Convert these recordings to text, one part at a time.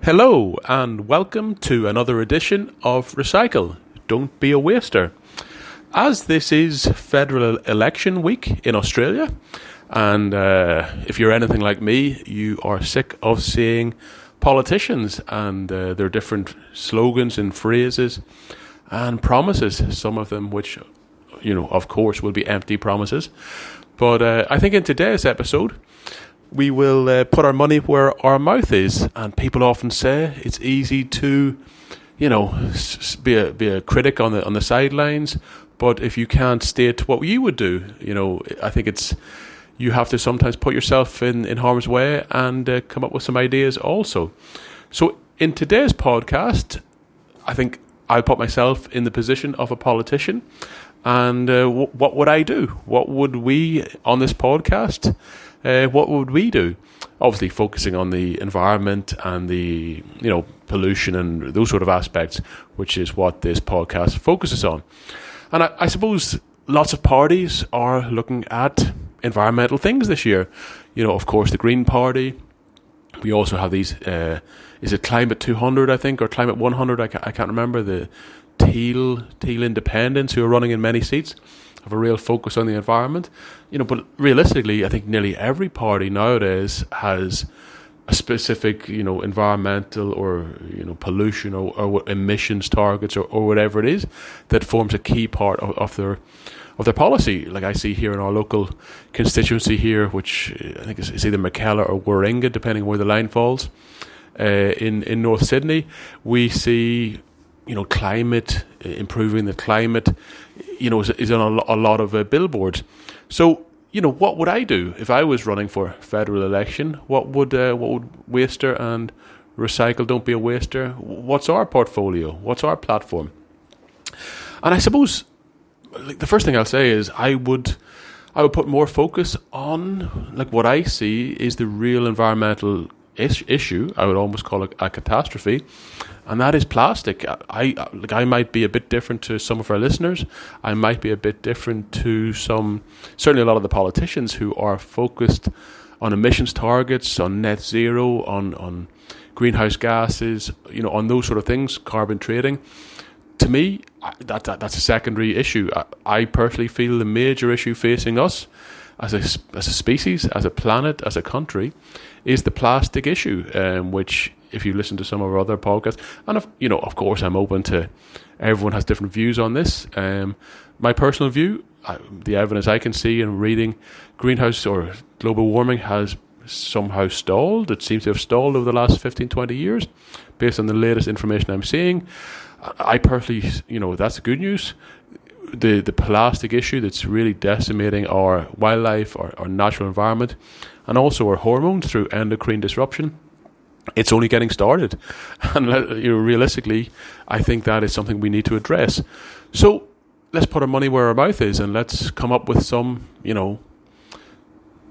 Hello and welcome to another edition of Recycle. Don't be a waster. As this is federal election week in Australia, and if you're anything like me, you are sick of seeing politicians and their different slogans and phrases and promises, some of them which, of course, will be empty promises. But I think in today's episode, we will put our money where our mouth is. And people often say it's easy to, be a critic on the sidelines. But if you can't state what you would do, I think you have to sometimes put yourself in harm's way and come up with some ideas also. So in today's podcast, I think I'll put myself in the position of a politician. And what would I do? What would we on this podcast? What would we do? Obviously focusing on the environment and the pollution and those sort of aspects, which is what this podcast focuses on. And I suppose lots of parties are looking at environmental things this year. Of course, the Green Party. We also have these, is it Climate 200, I think, or Climate 100? I can't remember. The Teal Independents, who are running in many seats, have a real focus on the environment. But realistically, I think nearly every party nowadays has a specific, environmental or, pollution or emissions targets or whatever it is that forms a key part of their policy. Like I see here in our local constituency here, which I think is either McKellar or Warringah, depending where the line falls, in North Sydney, we see climate, improving the climate, is on a lot of billboards. So, what would I do if I was running for federal election? What would Waster and Recycle Don't Be a Waster? What's our portfolio? What's our platform? And I suppose the first thing I'll say is I would put more focus on what I see is the real environmental issue. I would almost call it a catastrophe, and that is plastic. I might be a bit different to some of our listeners. I might be a bit different to certainly a lot of the politicians who are focused on emissions targets, on net zero, on greenhouse gases, on those sort of things, carbon trading. To me, that's a secondary issue. I personally feel the major issue facing us as a species, as a planet, as a country, is the plastic issue, which, if you listen to some of our other podcasts, and of course I'm open to, everyone has different views on this. My personal view, the evidence I can see in reading, greenhouse or global warming has somehow stalled. It seems to have stalled over the last 15-20 years based on the latest information I'm seeing. I personally, that's good news. The plastic issue that's really decimating our wildlife, our natural environment, and also our hormones through endocrine disruption, it's only getting started. And realistically, I think that is something we need to address. So let's put our money where our mouth is, and let's come up with some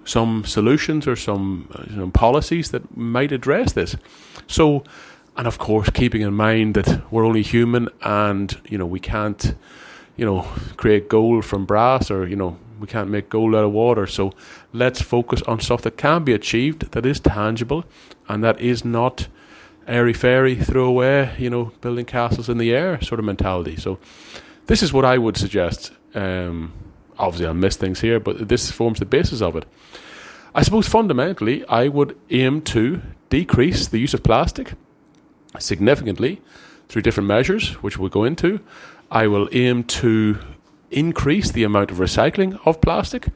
solutions or some policies that might address this. So, and of course, keeping in mind that we're only human, and we can't create gold from brass, or we can't make gold out of water. So let's focus on stuff that can be achieved, that is tangible, and that is not airy-fairy, throw away, building castles in the air sort of mentality. So this is what I would suggest. Obviously I'll miss things here, but this forms the basis of it. I suppose fundamentally I would aim to decrease the use of plastic significantly through different measures, which we'll go into. I will aim to increase the amount of recycling of plastic,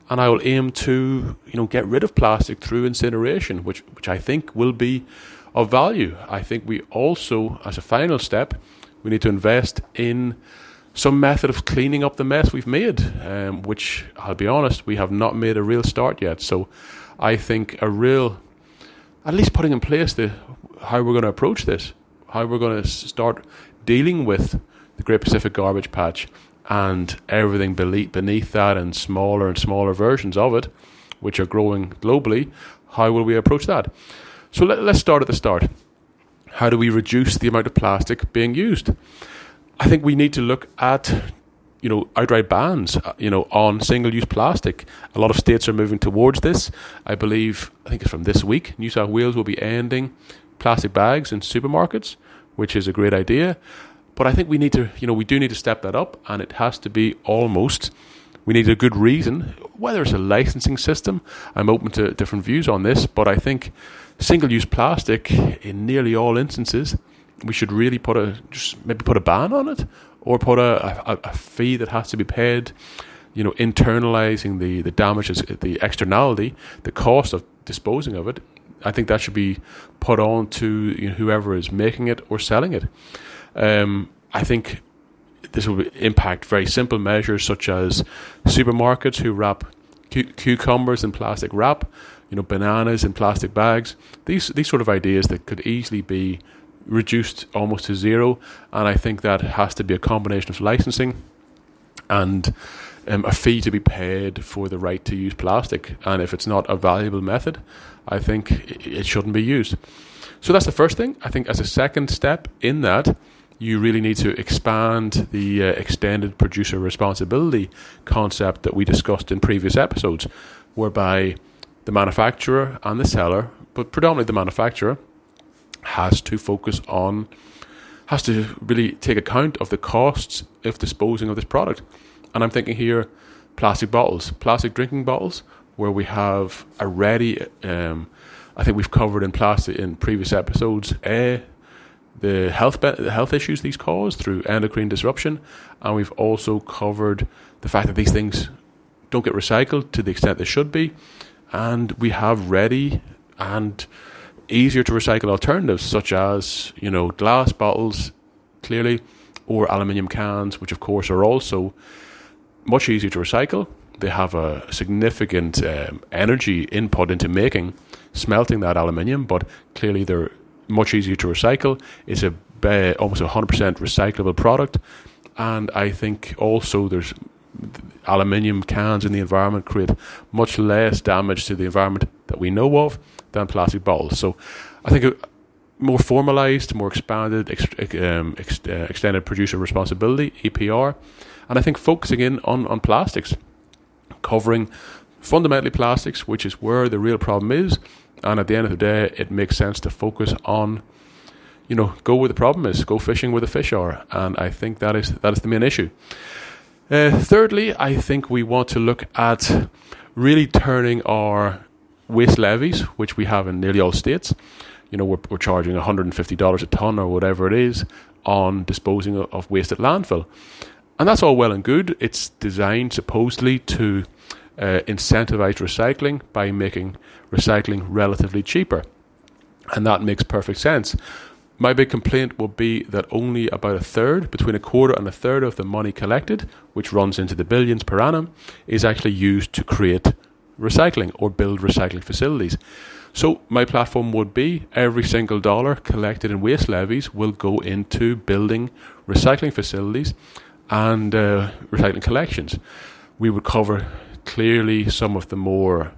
and I will aim to get rid of plastic through incineration, which I think will be of value. I think we also, as a final step, we need to invest in some method of cleaning up the mess we've made, which, I'll be honest, we have not made a real start yet. So I think at least putting in place how we're going to approach this, how we're going to start dealing with the Great Pacific Garbage Patch and everything beneath that, and smaller versions of it, which are growing globally. How will we approach that? So let's start at the start. How do we reduce the amount of plastic being used? I think we need to look at outright bans, on single-use plastic. A lot of states are moving towards this. I think it's from this week, New South Wales will be ending plastic bags in supermarkets, which is a great idea. But I think we do need to step that up, and it has to be we need a good reason, whether it's a licensing system. I'm open to different views on this, but I think single-use plastic, in nearly all instances, we should really put a ban on it, or put a fee that has to be paid, internalizing the damages, the externality, the cost of disposing of it. I think that should be put on to whoever is making it or selling it. I think this will impact very simple measures such as supermarkets who wrap cucumbers in plastic wrap, bananas in plastic bags. These sort of ideas that could easily be reduced almost to zero, and I think that has to be a combination of licensing and a fee to be paid for the right to use plastic. And if it's not a valuable method, I think it shouldn't be used. So that's the first thing. I think as a second step in that, you really need to expand the extended producer responsibility concept that we discussed in previous episodes, whereby the manufacturer and the seller, but predominantly the manufacturer, has to really take account of the costs of disposing of this product. And I'm thinking here, plastic drinking bottles, where we have already, I think we've covered in previous episodes, the health issues these cause through endocrine disruption, and we've also covered the fact that these things don't get recycled to the extent they should be, and we have ready and easier to recycle alternatives such as glass bottles, clearly, or aluminium cans, which of course are also much easier to recycle. They have a significant energy input into smelting that aluminium, but clearly they're much easier to recycle. It's almost 100% recyclable product, and I think also there's aluminium cans in the environment create much less damage to the environment that we know of than plastic bottles. So I think a more formalized, more expanded, extended producer responsibility, EPR, and I think focusing in on plastics, covering fundamentally plastics, which is where the real problem is. And at the end of the day, it makes sense to focus on, go where the problem is, go fishing where the fish are. And I think that is the main issue. Thirdly, I think we want to look at really turning our waste levies, which we have in nearly all states. We're charging $150 a ton or whatever it is on disposing of waste at landfill. And that's all well and good. It's designed supposedly to incentivize recycling by making recycling relatively cheaper. And that makes perfect sense. My big complaint will be that only about between a quarter and a third of the money collected, which runs into the billions per annum, is actually used to create recycling or build recycling facilities. So my platform would be every single dollar collected in waste levies will go into building recycling facilities and recycling collections. We would cover clearly some of the more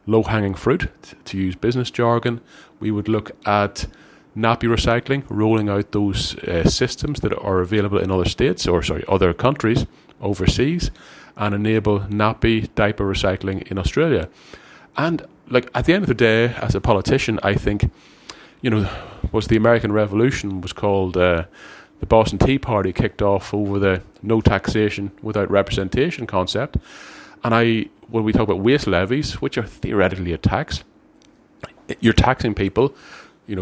low-hanging fruit, to use business jargon. We would look at nappy recycling, rolling out those systems that are available in other countries overseas, and enable nappy diaper recycling in Australia. And at the end of the day, as a politician, I think, was the American Revolution was called the Boston Tea Party, kicked off over the no taxation without representation concept. And when we talk about waste levies, which are theoretically a tax, you're taxing people,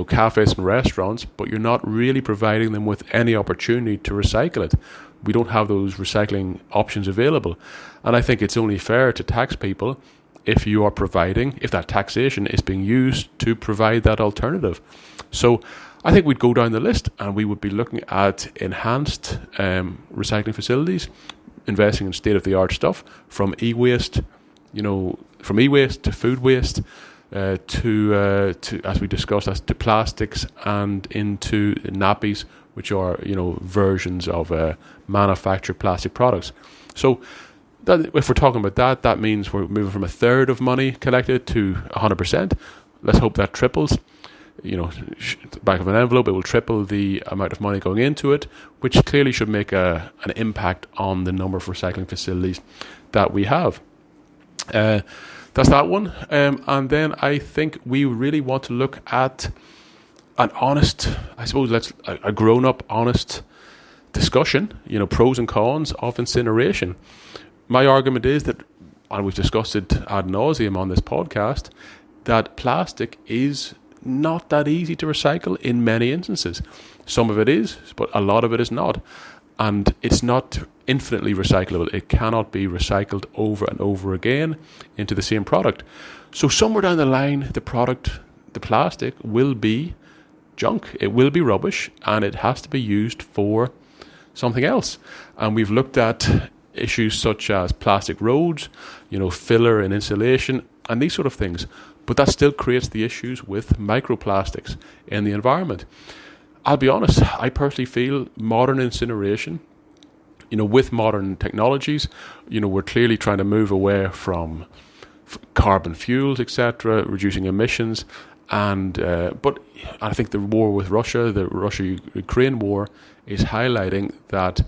cafes and restaurants, but you're not really providing them with any opportunity to recycle it. We don't have those recycling options available. And I think it's only fair to tax people if that taxation is being used to provide that alternative. So I think we'd go down the list and we would be looking at enhanced recycling facilities, investing in state-of-the-art stuff, from e-waste, to food waste, to as we discussed, to plastics and into nappies, which are versions of manufactured plastic products. So if we're talking about that means we're moving from a third of money collected to 100%. Let's hope that triples. Back of an envelope, it will triple the amount of money going into it, which clearly should make an impact on the number of recycling facilities that we have. That's that one. And then I think we really want to look at an honest, I suppose, a grown-up, honest discussion, pros and cons of incineration. My argument is that, and we've discussed it ad nauseum on this podcast, that plastic is not that easy to recycle in many instances. Some of it is, but a lot of it is not. And it's not infinitely recyclable. It cannot be recycled over and over again into the same product. So somewhere down the line, the plastic will be junk. It will be rubbish, and it has to be used for something else. And we've looked at issues such as plastic roads, filler and insulation, and these sort of things. But that still creates the issues with microplastics in the environment. I'll be honest, I personally feel modern incineration, with modern technologies, we're clearly trying to move away from carbon fuels, etc., reducing emissions. But I think the war with Russia, the Russia-Ukraine war, is highlighting that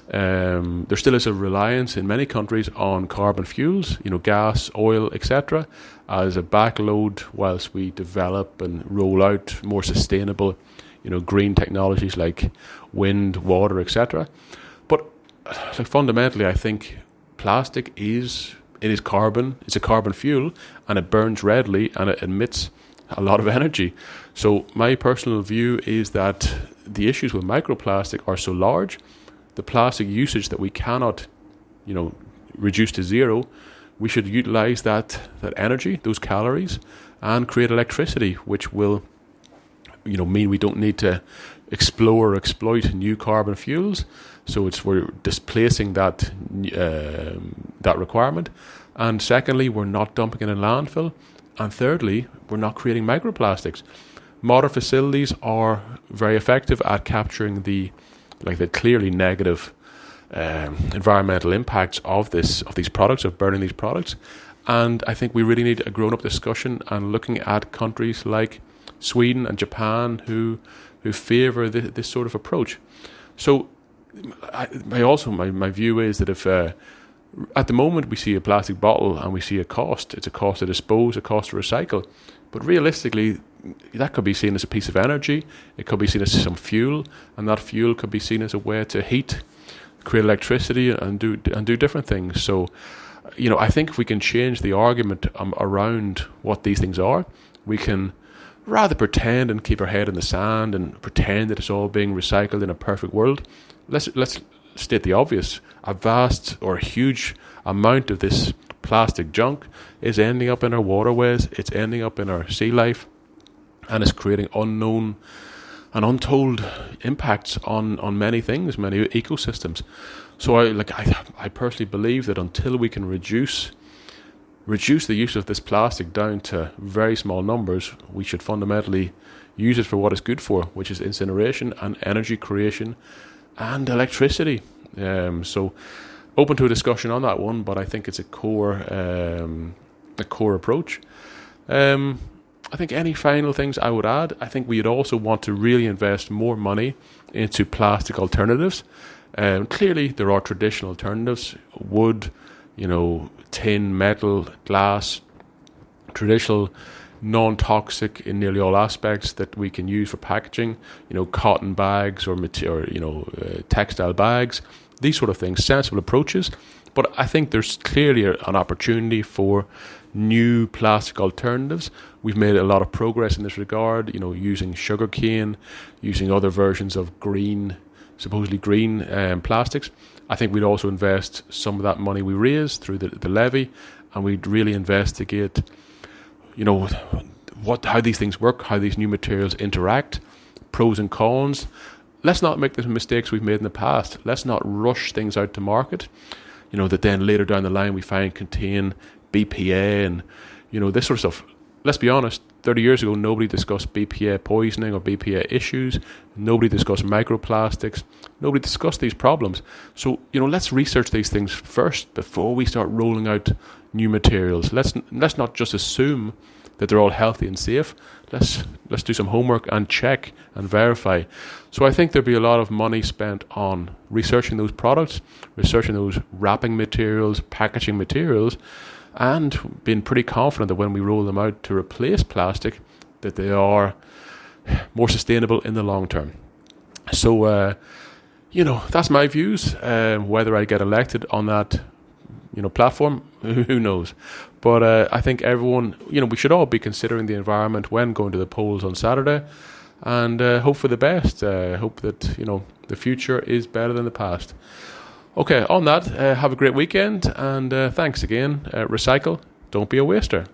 there still is a reliance in many countries on carbon fuels, gas, oil, etc., as a backload whilst we develop and roll out more sustainable, green technologies like wind, water, etc. But fundamentally, I think plastic is carbon. It's a carbon fuel, and it burns readily, and it emits a lot of energy. So my personal view is that the issues with microplastic are so large, the plastic usage that we cannot, reduce to zero, we should utilize that energy, those calories, and create electricity, which will, mean we don't need to explore or exploit new carbon fuels. So we're displacing that requirement. And secondly, we're not dumping it in landfill. And thirdly, we're not creating microplastics. Modern facilities are very effective at capturing the clearly negative environmental impacts of these products, of burning these products. And I think we really need a grown-up discussion and looking at countries like Sweden and Japan who favour this sort of approach. So my view is that if at the moment we see a plastic bottle and we see a cost, it's a cost to dispose, a cost to recycle. But realistically, that could be seen as a piece of energy, it could be seen as some fuel, and that fuel could be seen as a way to heat, create electricity, and do different things. So, I think if we can change the argument around what these things are, we can rather pretend and keep our head in the sand and pretend that it's all being recycled in a perfect world. Let's state the obvious. A vast or huge amount of this plastic junk is ending up in our waterways, it's ending up in our sea life, and it's creating unknown and untold impacts on many things, many ecosystems. So I personally believe that until we can reduce the use of this plastic down to very small numbers, we should fundamentally use it for what it's good for, which is incineration and energy creation and electricity. So open to a discussion on that one, but I think it's a core approach. I think any final things I would add, I think we'd also want to really invest more money into plastic alternatives. Clearly there are traditional alternatives, wood, tin, metal, glass, traditional, non-toxic in nearly all aspects that we can use for packaging, cotton bags or textile bags, these sort of things, sensible approaches. But I think there's clearly an opportunity for new plastic alternatives. We've made a lot of progress in this regard, using sugarcane, using other versions of supposedly green plastics. I think we'd also invest some of that money we raise through the levy, and we'd really investigate, how these things work, how these new materials interact, pros and cons. Let's not make the mistakes we've made in the past. Let's not rush things out to market, that then later down the line we find contain BPA and, this sort of stuff. Let's be honest, 30 years ago, nobody discussed BPA poisoning or BPA issues. Nobody discussed microplastics. Nobody discussed these problems. So, let's research these things first before we start rolling out new materials. Let's not just assume that they're all healthy and safe. Let's do some homework and check and verify. So I think there'll be a lot of money spent on researching those products, researching those wrapping materials, packaging materials, and being pretty confident that when we roll them out to replace plastic, that they are more sustainable in the long term. So, that's my views. Whether I get elected on that, platform, who knows? But I think everyone, we should all be considering the environment when going to the polls on Saturday, and hope for the best. Hope that the future is better than the past. Okay, on that, have a great weekend, and thanks again. Recycle, don't be a waster.